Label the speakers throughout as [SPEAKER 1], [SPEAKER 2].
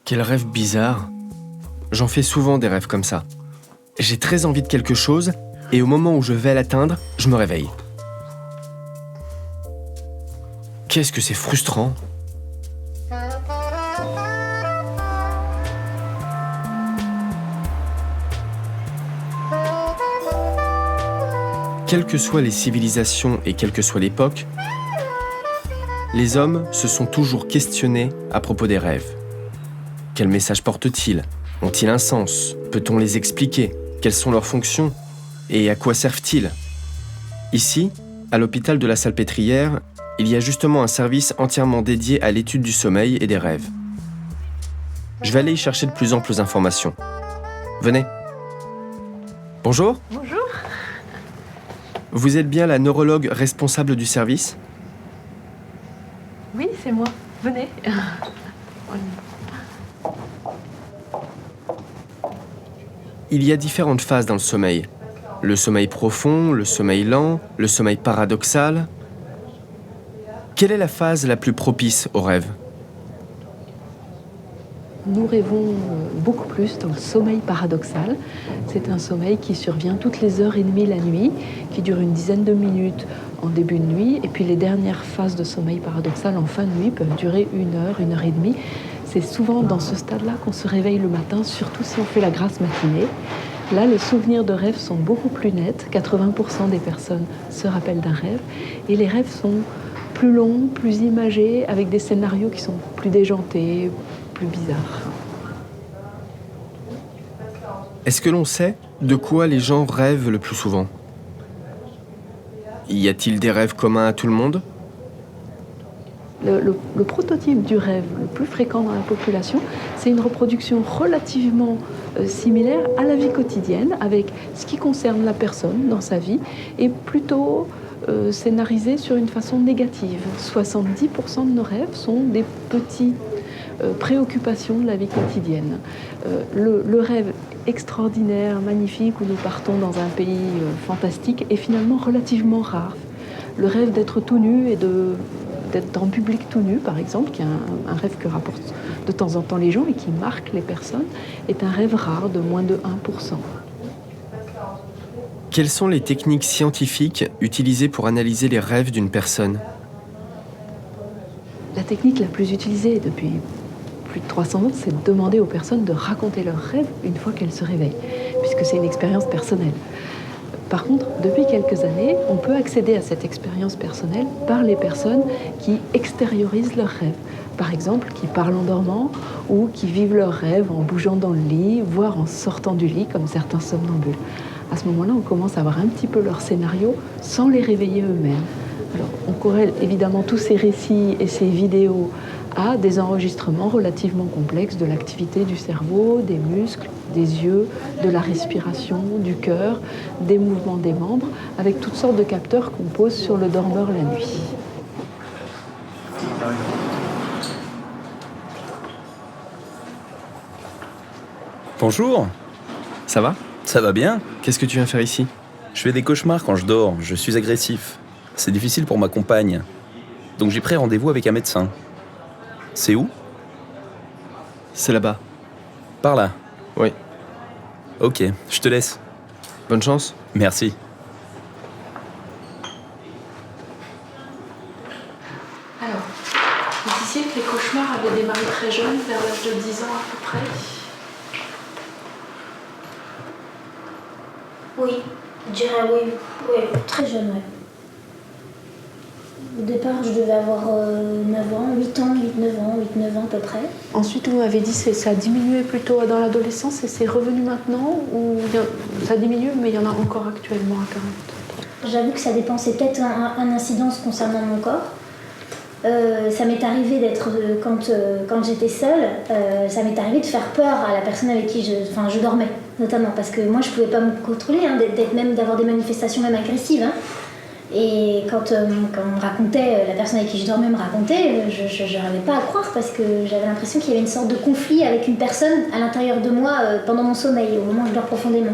[SPEAKER 1] Quel rêve bizarre. J'en fais souvent des rêves comme ça. J'ai très envie de quelque chose et au moment où je vais l'atteindre, je me réveille. Qu'est-ce que c'est frustrant. Quelles que soient les civilisations et quelle que soit l'époque, les hommes se sont toujours questionnés à propos des rêves. Quel message portent-ils ? Ont-ils un sens ? Peut-on les expliquer ? Quelles sont leurs fonctions ? Et à quoi servent-ils ? Ici, à l'hôpital de la Salpêtrière, il y a justement un service entièrement dédié à l'étude du sommeil et des rêves. Je vais aller y chercher de plus amples informations. Venez. Bonjour.
[SPEAKER 2] Bonjour.
[SPEAKER 1] Vous êtes bien la neurologue responsable du service ?
[SPEAKER 2] Oui, c'est moi. Venez.
[SPEAKER 1] Il y a différentes phases dans le sommeil. Le sommeil profond, le sommeil lent, le sommeil paradoxal. Quelle est la phase la plus propice au rêve ?
[SPEAKER 2] Nous rêvons beaucoup plus dans le sommeil paradoxal. C'est un sommeil qui survient toutes les heures et demie la nuit, qui dure une dizaine de minutes en début de nuit. Et puis les dernières phases de sommeil paradoxal en fin de nuit peuvent durer une heure et demie. C'est souvent dans ce stade-là qu'on se réveille le matin, surtout si on fait la grasse matinée. Là, les souvenirs de rêve sont beaucoup plus nets. 80% des personnes se rappellent d'un rêve. Et les rêves sont plus longs, plus imagés, avec des scénarios qui sont plus déjantés, plus bizarres.
[SPEAKER 1] Est-ce que l'on sait de quoi les gens rêvent le plus souvent ? Y a-t-il des rêves communs à tout le monde ?
[SPEAKER 2] Le prototype du rêve le plus fréquent dans la population, c'est une reproduction relativement similaire à la vie quotidienne, avec ce qui concerne la personne dans sa vie, et plutôt scénarisé sur une façon négative. 70% de nos rêves sont des petites préoccupations de la vie quotidienne. Le rêve extraordinaire, magnifique, où nous partons dans un pays fantastique, est finalement relativement rare. Le rêve d'être tout nu et d'être en public tout nu, par exemple, qui est un rêve que rapportent de temps en temps les gens et qui marque les personnes, est un rêve rare de moins de 1%.
[SPEAKER 1] Quelles sont les techniques scientifiques utilisées pour analyser les rêves d'une personne ?
[SPEAKER 2] La technique la plus utilisée depuis plus de 300 ans, c'est de demander aux personnes de raconter leurs rêves une fois qu'elles se réveillent, puisque c'est une expérience personnelle. Par contre, depuis quelques années, on peut accéder à cette expérience personnelle par les personnes qui extériorisent leurs rêves. Par exemple, qui parlent en dormant ou qui vivent leurs rêves en bougeant dans le lit, voire en sortant du lit, comme certains somnambules. À ce moment-là, on commence à voir un petit peu leur scénario sans les réveiller eux-mêmes. Alors, on corrèle évidemment tous ces récits et ces vidéos à des enregistrements relativement complexes de l'activité du cerveau, des muscles, des yeux, de la respiration, du cœur, des mouvements des membres, avec toutes sortes de capteurs qu'on pose sur le dormeur la nuit.
[SPEAKER 3] Bonjour.
[SPEAKER 1] Ça va ?
[SPEAKER 3] Ça va bien ?
[SPEAKER 1] Qu'est-ce que tu viens faire ici ?
[SPEAKER 3] Je fais des cauchemars quand je dors, je suis agressif. C'est difficile pour ma compagne. Donc j'ai pris rendez-vous avec un médecin. C'est où ?
[SPEAKER 1] C'est là-bas.
[SPEAKER 3] Par là ?
[SPEAKER 1] Oui.
[SPEAKER 3] Ok, je te laisse.
[SPEAKER 1] Bonne chance.
[SPEAKER 3] Merci.
[SPEAKER 2] Alors, vous disiez que les cauchemars avaient démarré très jeunes, vers l'âge de 10 ans à peu près ?
[SPEAKER 4] Oui, je dirais oui, très jeune, ouais. Au départ, je devais avoir 9 ans, 8 ans, 8-9 ans à peu près.
[SPEAKER 2] Ensuite, vous m'avez dit que ça a diminué plutôt dans l'adolescence et c'est revenu maintenant ou ça diminue mais il y en a encore actuellement à 40?
[SPEAKER 4] J'avoue que ça dépend, c'est peut-être un incidence concernant mon corps. Ça m'est arrivé d'être, quand j'étais seule, ça m'est arrivé de faire peur à la personne avec qui je dormais, notamment, parce que moi je pouvais pas me contrôler, d'avoir des manifestations même agressives. Hein. Et quand on me racontait, la personne avec qui je dormais me racontait, je n'arrivais pas à croire parce que j'avais l'impression qu'il y avait une sorte de conflit avec une personne à l'intérieur de moi pendant mon sommeil, au moment où je dors profondément.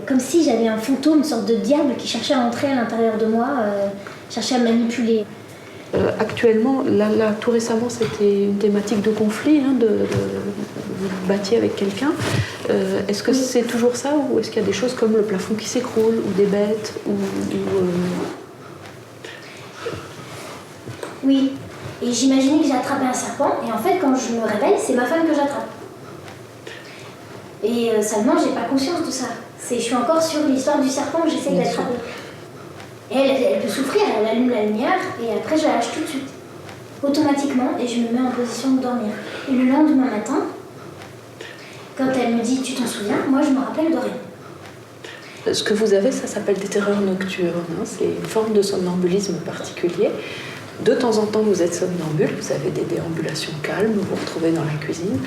[SPEAKER 4] Comme si j'avais un fantôme, une sorte de diable qui cherchait à entrer à l'intérieur de moi, cherchait à me manipuler.
[SPEAKER 2] Actuellement, là, tout récemment, c'était une thématique de conflit, hein, de bâti avec quelqu'un. Est-ce que c'est toujours ça ou est-ce qu'il y a des choses comme le plafond qui s'écroule ou des bêtes
[SPEAKER 4] Oui, et j'imaginais que j'ai attrapé un serpent et en fait, quand je me réveille, c'est ma femme que j'attrape. Et seulement, j'ai pas conscience de ça. Je suis encore sur l'histoire du serpent que j'essaie d'attraper. Et elle peut souffrir, elle allume la lumière et après je la lâche tout de suite, automatiquement, et je me mets en position de dormir. Et le lendemain matin, quand elle me dit « tu t'en souviens ?», moi je me rappelle de rien.
[SPEAKER 2] Ce que vous avez, ça s'appelle des terreurs nocturnes. Hein. C'est une forme de somnambulisme particulier. De temps en temps, vous êtes somnambule, vous avez des déambulations calmes, vous vous retrouvez dans la cuisine,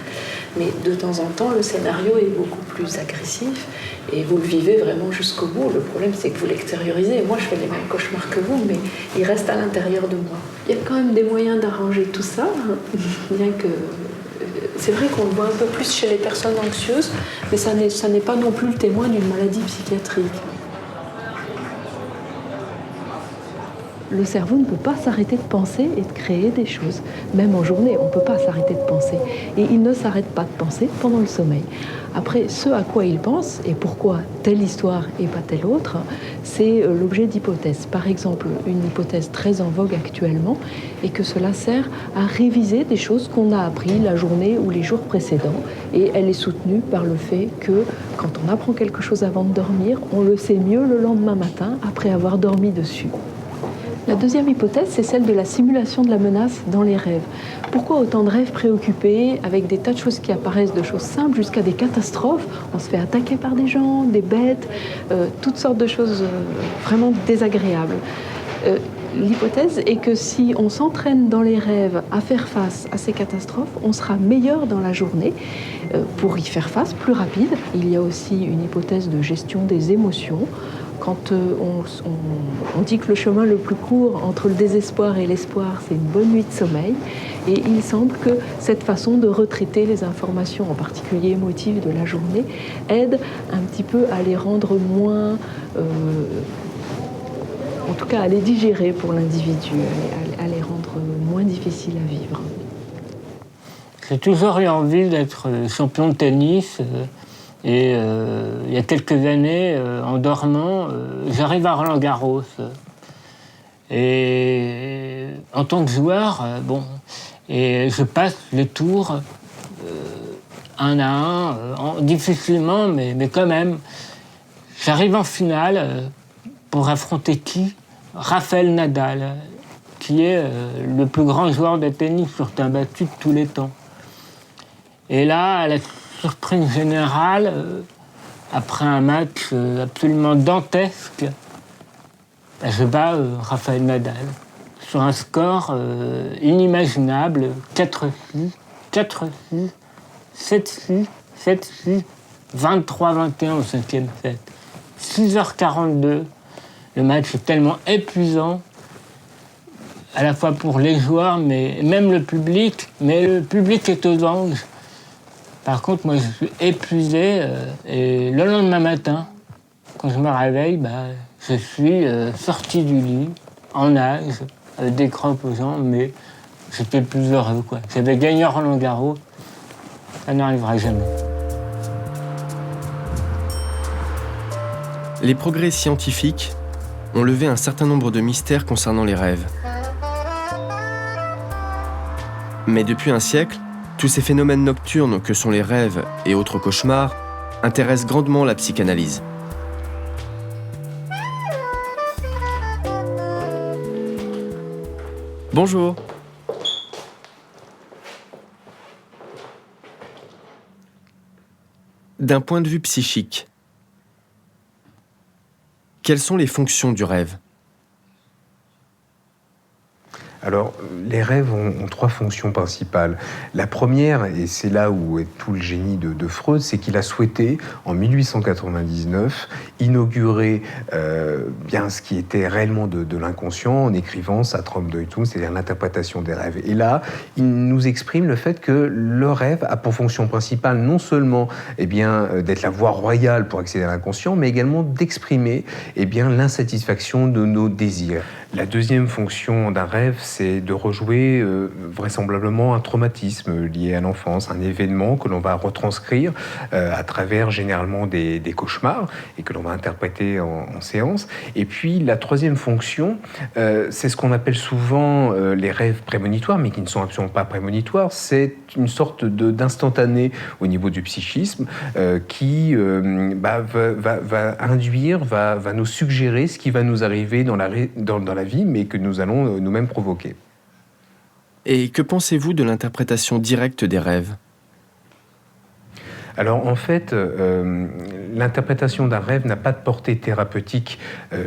[SPEAKER 2] mais de temps en temps, le scénario est beaucoup plus agressif et vous le vivez vraiment jusqu'au bout. Le problème, c'est que vous l'extériorisez. Moi, je fais les mêmes cauchemars que vous, mais il reste à l'intérieur de moi. Il y a quand même des moyens d'arranger tout ça, bien que... C'est vrai qu'on le voit un peu plus chez les personnes anxieuses, mais ça n'est pas non plus le témoin d'une maladie psychiatrique. Le cerveau ne peut pas s'arrêter de penser et de créer des choses. Même en journée, on ne peut pas s'arrêter de penser. Et il ne s'arrête pas de penser pendant le sommeil. Après, ce à quoi il pense et pourquoi telle histoire et pas telle autre, c'est l'objet d'hypothèses. Par exemple, une hypothèse très en vogue actuellement est que cela sert à réviser des choses qu'on a apprises la journée ou les jours précédents. Et elle est soutenue par le fait que quand on apprend quelque chose avant de dormir, on le sait mieux le lendemain matin après avoir dormi dessus. La deuxième hypothèse, c'est celle de la simulation de la menace dans les rêves. Pourquoi autant de rêves préoccupés, avec des tas de choses qui apparaissent, de choses simples jusqu'à des catastrophes? On se fait attaquer par des gens, des bêtes, toutes sortes de choses vraiment désagréables. L'hypothèse est que si on s'entraîne dans les rêves à faire face à ces catastrophes, on sera meilleur dans la journée pour y faire face plus rapide. Il y a aussi une hypothèse de gestion des émotions. Quand on dit que le chemin le plus court entre le désespoir et l'espoir, c'est une bonne nuit de sommeil. Et il semble que cette façon de retraiter les informations, en particulier émotives, de la journée, aide un petit peu à les rendre moins... en tout cas, à les digérer pour l'individu, à les rendre moins difficiles à vivre.
[SPEAKER 5] J'ai toujours eu envie d'être champion de tennis. Et il y a quelques années, en dormant, j'arrive à Roland-Garros. Et en tant que joueur, et je passe les tours un à un, difficilement, mais quand même. J'arrive en finale pour affronter qui ? Rafael Nadal, qui est le plus grand joueur de tennis sur terre battue de tous les temps. Et là, à la surprise générale, après un match absolument dantesque, je bats Rafael Nadal sur un score inimaginable, 4-6, 4-6, 7-6, 7-6, 23-21 au 5e set. 6h42, le match est tellement épuisant, à la fois pour les joueurs, mais même le public est aux anges. Par contre, moi, je suis épuisé et le lendemain matin, quand je me réveille, je suis sorti du lit, en nage, avec des crampes aux jambes, mais j'étais plus heureux, quoi. J'avais gagné Roland-Garros, ça n'arrivera jamais.
[SPEAKER 1] Les progrès scientifiques ont levé un certain nombre de mystères concernant les rêves. Mais depuis un siècle, tous ces phénomènes nocturnes que sont les rêves et autres cauchemars intéressent grandement la psychanalyse. Bonjour. D'un point de vue psychique, quelles sont les fonctions du rêve ?
[SPEAKER 6] Alors, les rêves ont trois fonctions principales. La première, et c'est là où est tout le génie de Freud, c'est qu'il a souhaité, en 1899, inaugurer bien ce qui était réellement de l'inconscient en écrivant sa Traumdeutung, c'est-à-dire l'interprétation des rêves. Et là, il nous exprime le fait que le rêve a pour fonction principale non seulement d'être la voie royale pour accéder à l'inconscient, mais également d'exprimer l'insatisfaction de nos désirs. La deuxième fonction d'un rêve, c'est de rejouer vraisemblablement un traumatisme lié à l'enfance, un événement que l'on va retranscrire à travers généralement des cauchemars et que l'on va interpréter en séance. Et puis la troisième fonction, c'est ce qu'on appelle souvent les rêves prémonitoires, mais qui ne sont absolument pas prémonitoires. C'est une sorte d'instantané au niveau du psychisme qui va induire, va nous suggérer ce qui va nous arriver dans la vie, mais que nous allons nous-mêmes provoquer.
[SPEAKER 1] Et que pensez-vous de l'interprétation directe des rêves ?
[SPEAKER 6] Alors en fait, l'interprétation d'un rêve n'a pas de portée thérapeutique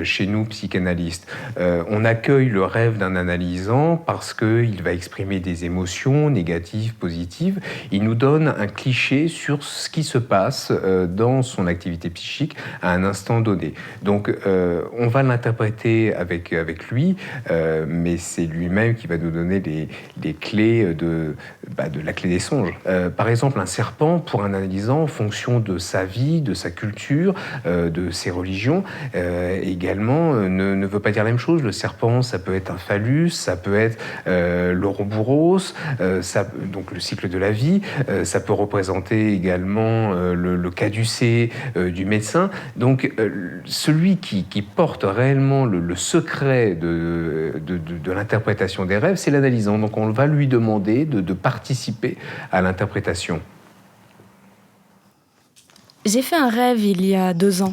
[SPEAKER 6] chez nous, psychanalystes. On accueille le rêve d'un analysant parce qu'il va exprimer des émotions négatives, positives. Il nous donne un cliché sur ce qui se passe dans son activité psychique à un instant donné. Donc on va l'interpréter avec lui, mais c'est lui-même qui va nous donner les clés de la clé des songes. Par exemple, un serpent, pour un analysant, en fonction de sa vie, de sa culture, de ses religions, également ne veut pas dire la même chose. Le serpent, ça peut être un phallus, ça peut être l'ouroboros, donc le cycle de la vie, ça peut représenter également le caducée du médecin. Donc celui qui porte réellement le secret de l'interprétation des rêves, c'est l'analysant. Donc on va lui demander de participer à l'interprétation.
[SPEAKER 7] J'ai fait un rêve il y a 2 ans.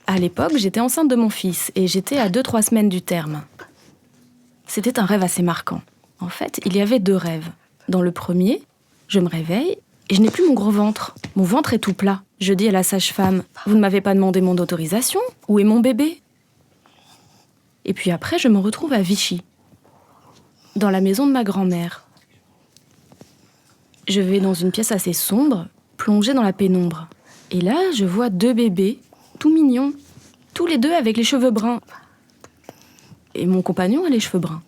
[SPEAKER 7] À l'époque, j'étais enceinte de mon fils et j'étais à 2-3 semaines du terme. C'était un rêve assez marquant. En fait, il y avait 2 rêves. Dans le premier, je me réveille et je n'ai plus mon gros ventre. Mon ventre est tout plat. Je dis à la sage-femme, « Vous ne m'avez pas demandé mon autorisation ? Où est mon bébé ?» Et puis après, je me retrouve à Vichy, dans la maison de ma grand-mère. Je vais dans une pièce assez sombre, plongée dans la pénombre. Et là, je vois 2 bébés, tout mignons, tous les 2 avec les cheveux bruns. Et mon compagnon a les cheveux bruns.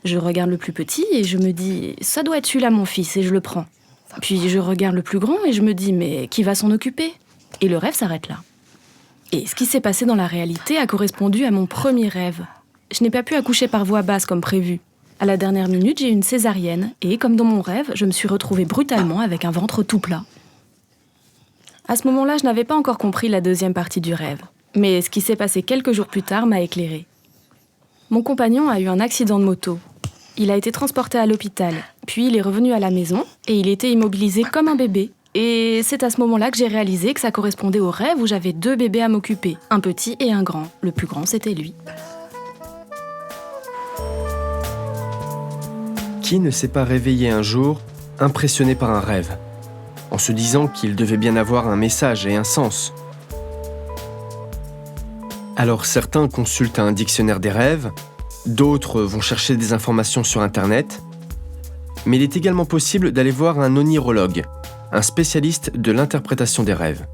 [SPEAKER 7] Je regarde le plus petit et je me dis, ça doit être celui-là mon fils, et je le prends. Puis je regarde le plus grand et je me dis, mais qui va s'en occuper ? Et le rêve s'arrête là. Et ce qui s'est passé dans la réalité a correspondu à mon premier rêve. Je n'ai pas pu accoucher par voie basse comme prévu. À la dernière minute, j'ai eu une césarienne et, comme dans mon rêve, je me suis retrouvée brutalement avec un ventre tout plat. À ce moment-là, je n'avais pas encore compris la deuxième partie du rêve. Mais ce qui s'est passé quelques jours plus tard m'a éclairée. Mon compagnon a eu un accident de moto. Il a été transporté à l'hôpital. Puis il est revenu à la maison et il était immobilisé comme un bébé. Et c'est à ce moment-là que j'ai réalisé que ça correspondait au rêve où j'avais 2 bébés à m'occuper. Un petit et un grand. Le plus grand, c'était lui.
[SPEAKER 1] Qui ne s'est pas réveillé un jour impressionné par un rêve, en se disant qu'il devait bien avoir un message et un sens ? Alors certains consultent un dictionnaire des rêves, d'autres vont chercher des informations sur Internet, mais il est également possible d'aller voir un onirologue, un spécialiste de l'interprétation des rêves.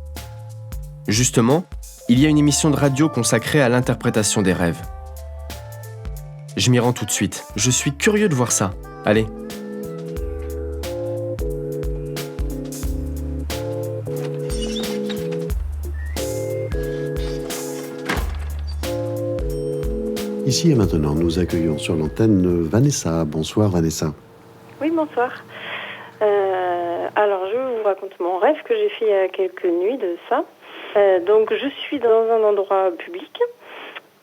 [SPEAKER 1] Justement, il y a une émission de radio consacrée à l'interprétation des rêves. Je m'y rends tout de suite, je suis curieux de voir ça. Allez.
[SPEAKER 8] Ici et maintenant, nous accueillons sur l'antenne Vanessa. Bonsoir Vanessa.
[SPEAKER 9] Oui, bonsoir. Alors, je vous raconte mon rêve que j'ai fait il y a quelques nuits de ça. Donc, je suis dans un endroit public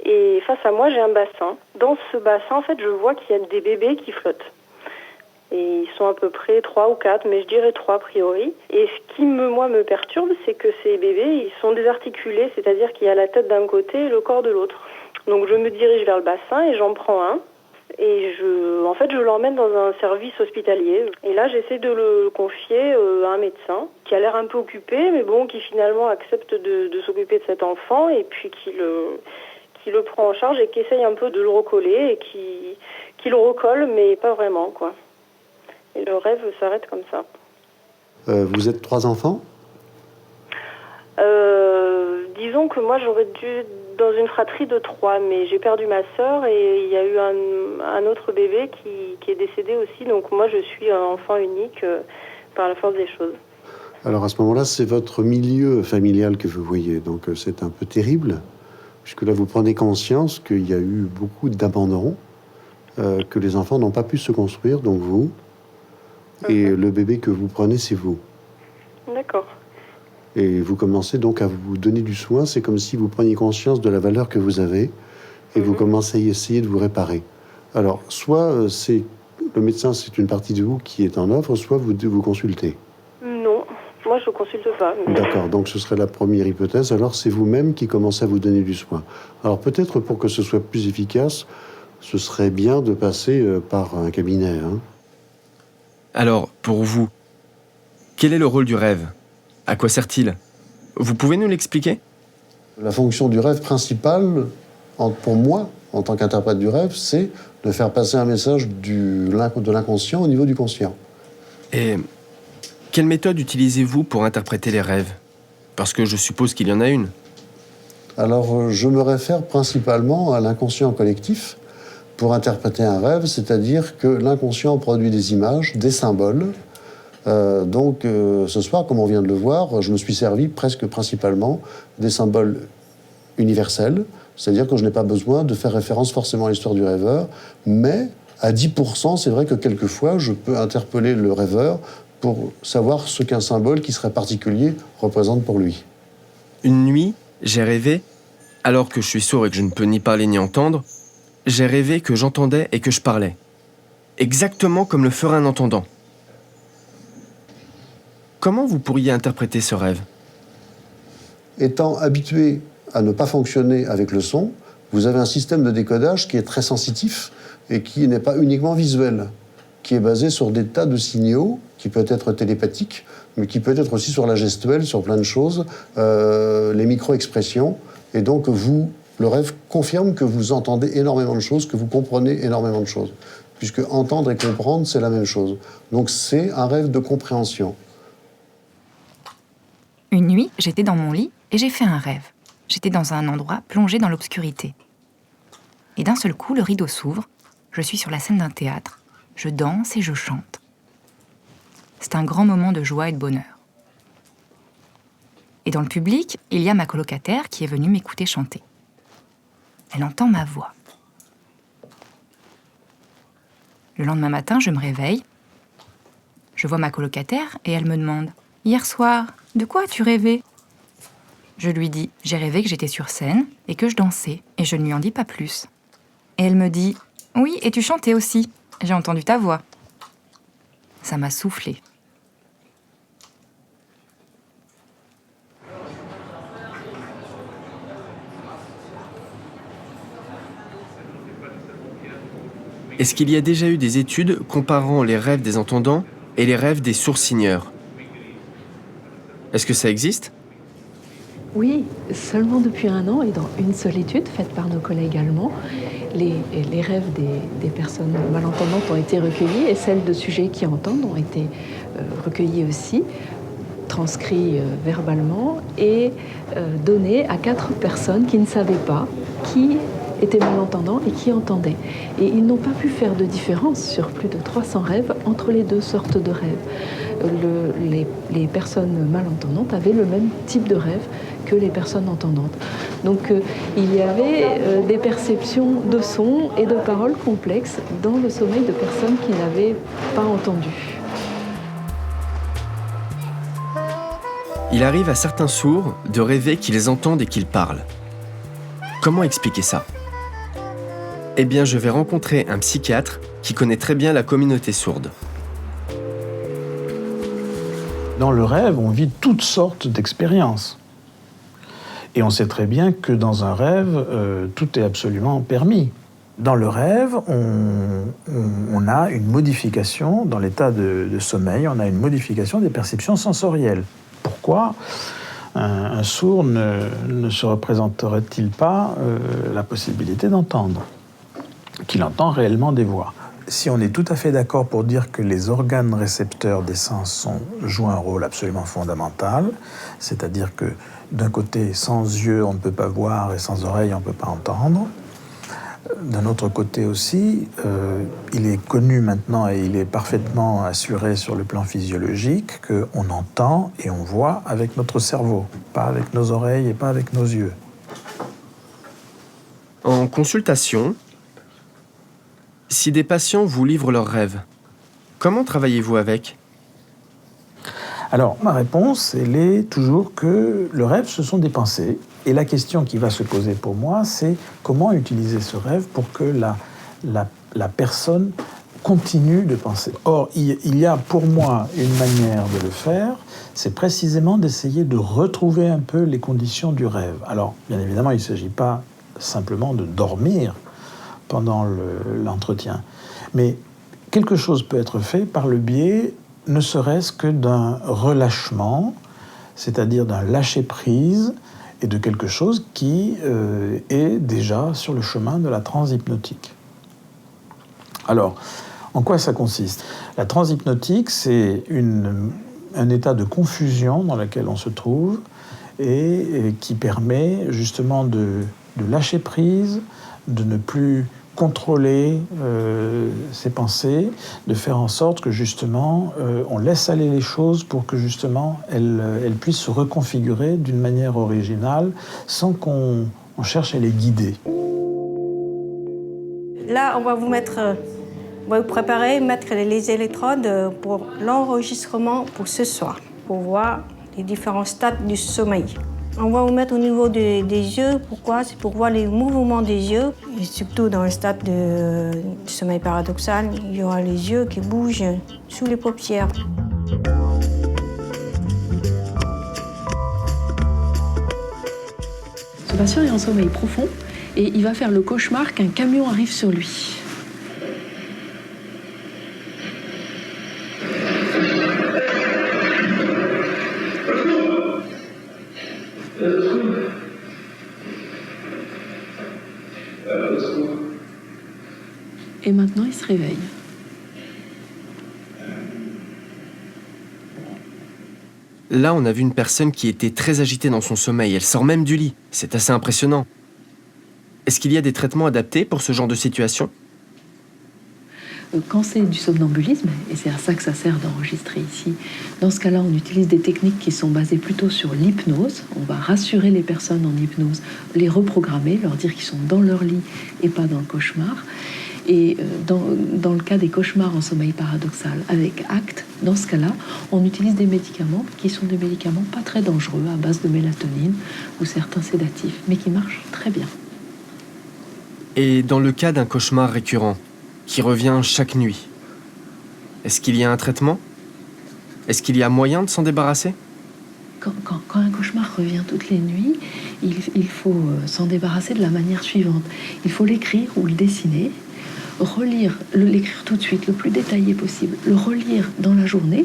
[SPEAKER 9] et face à moi, j'ai un bassin. Dans ce bassin, en fait, je vois qu'il y a des bébés qui flottent. Et ils sont à peu près 3 ou 4, mais je dirais 3 a priori. Et ce qui me perturbe, c'est que ces bébés, ils sont désarticulés, c'est-à-dire qu'il y a la tête d'un côté et le corps de l'autre. Donc je me dirige vers le bassin et j'en prends un. Et en fait, je l'emmène dans un service hospitalier. Et là, j'essaie de le confier à un médecin qui a l'air un peu occupé, mais bon, qui finalement accepte de s'occuper de cet enfant et puis qui le prend en charge et qui essaye un peu de le recoller et qui le recolle, mais pas vraiment, quoi. Et le rêve s'arrête comme ça.
[SPEAKER 8] Vous êtes 3 enfants ?
[SPEAKER 9] Disons que moi, j'aurais dû dans une fratrie de 3, mais j'ai perdu ma sœur et il y a eu un autre bébé qui est décédé aussi. Donc moi, je suis un enfant unique par la force des choses.
[SPEAKER 8] Alors à ce moment-là, c'est votre milieu familial que vous voyez. Donc c'est un peu terrible, puisque là, vous prenez conscience qu'il y a eu beaucoup d'abandon, que les enfants n'ont pas pu se construire, donc vous. Et le bébé que vous prenez, c'est vous.
[SPEAKER 9] D'accord.
[SPEAKER 8] Et vous commencez donc à vous donner du soin. C'est comme si vous preniez conscience de la valeur que vous avez et vous commencez à essayer de vous réparer. Alors, soit c'est le médecin, c'est une partie de vous qui est en offre, soit vous consultez.
[SPEAKER 9] Non, moi je ne consulte pas. Mais...
[SPEAKER 8] D'accord, donc ce serait la première hypothèse. Alors, c'est vous-même qui commencez à vous donner du soin. Alors, peut-être pour que ce soit plus efficace, ce serait bien de passer par un cabinet. Hein.
[SPEAKER 1] Alors, pour vous, quel est le rôle du rêve ? À quoi sert-il ? Vous pouvez nous l'expliquer ?
[SPEAKER 8] La fonction du rêve principale, pour moi, en tant qu'interprète du rêve, c'est de faire passer un message de l'inconscient au niveau du conscient.
[SPEAKER 1] Et quelle méthode utilisez-vous pour interpréter les rêves ? Parce que je suppose qu'il y en a une.
[SPEAKER 8] Alors, je me réfère principalement à l'inconscient collectif pour interpréter un rêve, c'est-à-dire que l'inconscient produit des images, des symboles. Donc, ce soir, comme on vient de le voir, je me suis servi presque principalement des symboles universels, c'est-à-dire que je n'ai pas besoin de faire référence forcément à l'histoire du rêveur, mais à 10%, c'est vrai que quelquefois, je peux interpeller le rêveur pour savoir ce qu'un symbole qui serait particulier représente pour lui.
[SPEAKER 1] Une nuit, j'ai rêvé, alors que je suis sourd et que je ne peux ni parler ni entendre, j'ai rêvé que j'entendais et que je parlais. Exactement comme le ferait un entendant. Comment vous pourriez interpréter ce rêve ?
[SPEAKER 8] Étant habitué à ne pas fonctionner avec le son, vous avez un système de décodage qui est très sensitif et qui n'est pas uniquement visuel, qui est basé sur des tas de signaux, qui peut être télépathique, mais qui peut être aussi sur la gestuelle, sur plein de choses, les micro-expressions. Et donc, le rêve confirme que vous entendez énormément de choses, que vous comprenez énormément de choses. Puisque entendre et comprendre, c'est la même chose. Donc, c'est un rêve de compréhension.
[SPEAKER 10] Une nuit, j'étais dans mon lit et j'ai fait un rêve. J'étais dans un endroit plongé dans l'obscurité. Et d'un seul coup, le rideau s'ouvre, je suis sur la scène d'un théâtre, je danse et je chante. C'est un grand moment de joie et de bonheur. Et dans le public, il y a ma colocataire qui est venue m'écouter chanter. Elle entend ma voix. Le lendemain matin, je me réveille. Je vois ma colocataire et elle me demande « Hier soir, de quoi as-tu rêvé ?» Je lui dis « J'ai rêvé que j'étais sur scène et que je dansais, et je ne lui en dis pas plus. » Et elle me dit « Oui, et tu chantais aussi. J'ai entendu ta voix. » Ça m'a soufflé.
[SPEAKER 1] Est-ce qu'il y a déjà eu des études comparant les rêves des entendants et les rêves des sourds-signeurs ? Est-ce que ça existe ?
[SPEAKER 2] Oui, seulement depuis 1 an et dans une seule étude faite par nos collègues allemands, les rêves des personnes malentendantes ont été recueillis et celles de sujets qui entendent ont été recueillis aussi, transcrits verbalement et donnés à 4 personnes qui ne savaient pas qui étaient malentendants et qui entendaient. Et ils n'ont pas pu faire de différence sur plus de 300 rêves entre les 2 sortes de rêves. Les personnes malentendantes avaient le même type de rêve que les personnes entendantes. Donc il y avait des perceptions de sons et de paroles complexes dans le sommeil de personnes qui n'avaient pas entendu.
[SPEAKER 1] Il arrive à certains sourds de rêver qu'ils entendent et qu'ils parlent. Comment expliquer ça ? Eh bien, je vais rencontrer un psychiatre qui connaît très bien la communauté sourde.
[SPEAKER 11] Dans le rêve, on vit toutes sortes d'expériences. Et on sait très bien que dans un rêve, tout est absolument permis. Dans le rêve, on a une modification, dans l'état de sommeil, on a une modification des perceptions sensorielles. Pourquoi un sourd ne se représenterait-il pas la possibilité d'entendre, qu'il entend réellement des voix? Si on est tout à fait d'accord pour dire que les organes récepteurs des sens jouent un rôle absolument fondamental, c'est-à-dire que d'un côté, sans yeux, on ne peut pas voir, et sans oreille, on ne peut pas entendre. D'un autre côté aussi, il est connu maintenant et il est parfaitement assuré sur le plan physiologique qu'on entend et on voit avec notre cerveau, pas avec nos oreilles et pas avec nos yeux.
[SPEAKER 1] En consultation, si des patients vous livrent leurs rêves, comment travaillez-vous avec ?
[SPEAKER 11] Alors, ma réponse, elle est toujours que le rêve, ce sont des pensées. Et la question qui va se poser pour moi, c'est comment utiliser ce rêve pour que la personne continue de penser. Or, il y a pour moi une manière de le faire, c'est précisément d'essayer de retrouver un peu les conditions du rêve. Alors, bien évidemment, il ne s'agit pas simplement de dormir pendant l'entretien, mais quelque chose peut être fait par le biais, ne serait-ce que d'un relâchement, c'est-à-dire d'un lâcher-prise, et de quelque chose qui est déjà sur le chemin de la transe hypnotique. Alors, en quoi ça consiste ? La transe hypnotique, c'est un état de confusion dans lequel on se trouve et qui permet justement de lâcher prise, de ne plus contrôler ses pensées, de faire en sorte que justement on laisse aller les choses pour que justement elles puissent se reconfigurer d'une manière originale sans qu'on cherche à les guider.
[SPEAKER 12] Là, on va vous préparer, mettre les électrodes pour l'enregistrement pour ce soir, pour voir les différents stades du sommeil. On va vous mettre au niveau des yeux. Pourquoi ? C'est pour voir les mouvements des yeux. Et surtout dans le stade de sommeil paradoxal, il y aura les yeux qui bougent sous les paupières.
[SPEAKER 2] Ce patient est en sommeil profond et il va faire le cauchemar qu'un camion arrive sur lui. Et maintenant, il se réveille.
[SPEAKER 1] Là, on a vu une personne qui était très agitée dans son sommeil. Elle sort même du lit. C'est assez impressionnant. Est-ce qu'il y a des traitements adaptés pour ce genre de situation ?
[SPEAKER 2] Quand c'est du somnambulisme, et c'est à ça que ça sert d'enregistrer ici, dans ce cas-là, on utilise des techniques qui sont basées plutôt sur l'hypnose. On va rassurer les personnes en hypnose, les reprogrammer, leur dire qu'ils sont dans leur lit et pas dans le cauchemar. Et dans le cas des cauchemars en sommeil paradoxal avec acte, dans ce cas-là, on utilise des médicaments qui sont des médicaments pas très dangereux à base de mélatonine ou certains sédatifs, mais qui marchent très bien.
[SPEAKER 1] Et dans le cas d'un cauchemar récurrent, qui revient chaque nuit, est-ce qu'il y a un traitement ? Est-ce qu'il y a moyen de s'en débarrasser ?
[SPEAKER 2] Quand un cauchemar revient toutes les nuits, il faut s'en débarrasser de la manière suivante. Il faut l'écrire ou le dessiner, relire, l'écrire tout de suite, le plus détaillé possible, le relire dans la journée,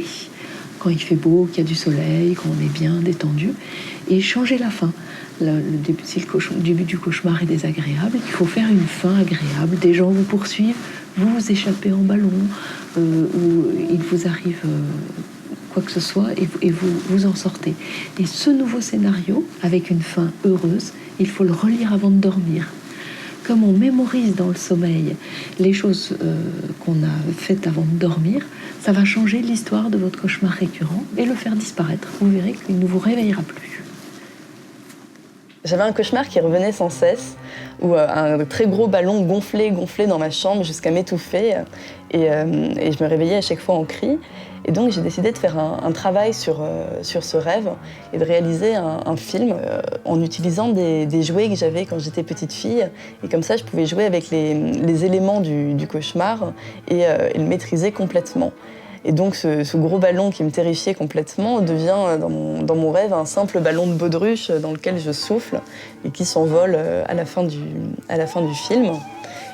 [SPEAKER 2] quand il fait beau, qu'il y a du soleil, qu'on est bien détendu, et changer la fin. Si le début du cauchemar est désagréable, il faut faire une fin agréable. Des gens vous poursuivent, vous vous échappez en ballon, ou il vous arrive quoi que ce soit, et vous en sortez. Et ce nouveau scénario, avec une fin heureuse, il faut le relire avant de dormir. Comme on mémorise dans le sommeil les choses qu'on a faites avant de dormir, ça va changer l'histoire de votre cauchemar récurrent et le faire disparaître. Vous verrez qu'il ne vous réveillera plus.
[SPEAKER 13] J'avais un cauchemar qui revenait sans cesse, où un très gros ballon gonflait dans ma chambre jusqu'à m'étouffer. Et je me réveillais à chaque fois en cris. Et donc j'ai décidé de faire un travail sur ce rêve et de réaliser un film en utilisant des jouets que j'avais quand j'étais petite fille. Et comme ça, je pouvais jouer avec les éléments du cauchemar et le maîtriser complètement. Et donc ce gros ballon qui me terrifiait complètement devient dans mon rêve un simple ballon de baudruche dans lequel je souffle et qui s'envole à la fin du film.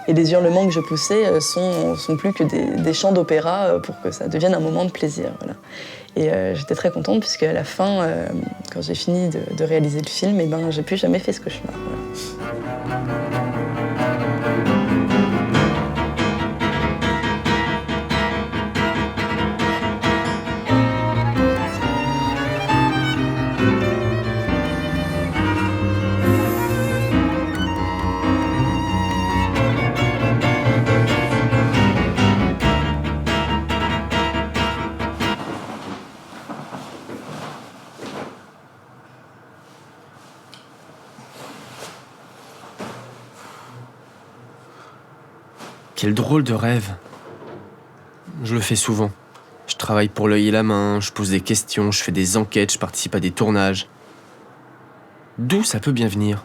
[SPEAKER 13] Et les hurlements que je poussais sont plus que des chants d'opéra pour que ça devienne un moment de plaisir. Voilà. Et j'étais très contente puisque à la fin, quand j'ai fini de réaliser le film, j'ai plus jamais fait ce cauchemar. Voilà.
[SPEAKER 1] Quel drôle de rêve. Je le fais souvent. Je travaille pour l'œil et la main, je pose des questions, je fais des enquêtes, je participe à des tournages. D'où ça peut bien venir ?